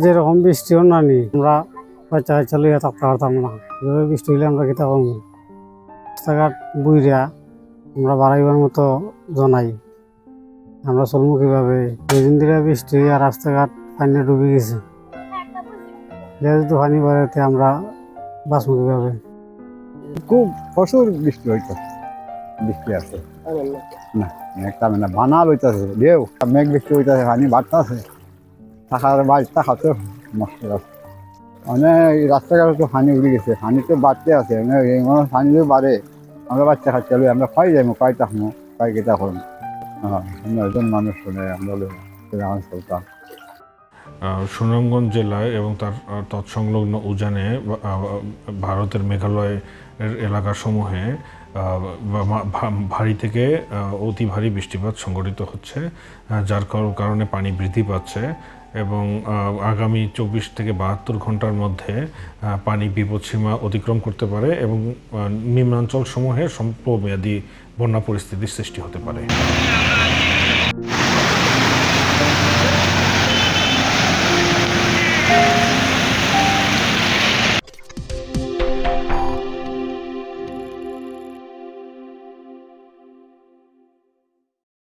যেরকম বৃষ্টি না নি আমরা বাচ্চা কাচ্চা লইয়া থাকতে পারতাম না। যেভাবে বৃষ্টি হইলে আমরা কিতা করবো, রাস্তাঘাট বুইরা আমরা বাড়াইবার মতো জনাই, আমরা চলবো কিভাবে? দুদিন ধরে বৃষ্টি হইয়া রাস্তাঘাট পানি ডুবে গেছে, যেহেতু পানি বাড়াতে আমরা বাঁচবো কিভাবে? খুব প্রচুর বৃষ্টি হইতো, বৃষ্টি আছে না একটা মানে বানাল হইতেছে ঢেউ, মেঘ বৃষ্টি হইতেছে, পানি বাড়তেছে, থাকার বাড়ি থাকাতে মুশকিল আছে। মানে এই রাস্তাঘাটে তো পানি উড়ে গেছে, পানি তো বাড়তে আছে, পানি যদি বাড়ে আমরা বাচ্চা খাচ্ছি আমরা খাই যাবো, খাই থাকবো, খাই কেটা করবো। আমরা একজন মানুষ শুনে আমরা চলতাম। সুনামগঞ্জ জেলায় এবং তার তৎসংলগ্ন উজানে ভারতের মেঘালয় এলাকাসমূহে ভারী থেকে অতি ভারী বৃষ্টিপাত সংঘটিত হচ্ছে, যার কারণে পানি বৃদ্ধি পাচ্ছে এবং আগামী 24 থেকে 72 ঘন্টার মধ্যে পানি বিপদসীমা অতিক্রম করতে পারে এবং নিম্নাঞ্চল সমূহে স্বল্পমেয়াদী বন্যা পরিস্থিতির সৃষ্টি হতে পারে।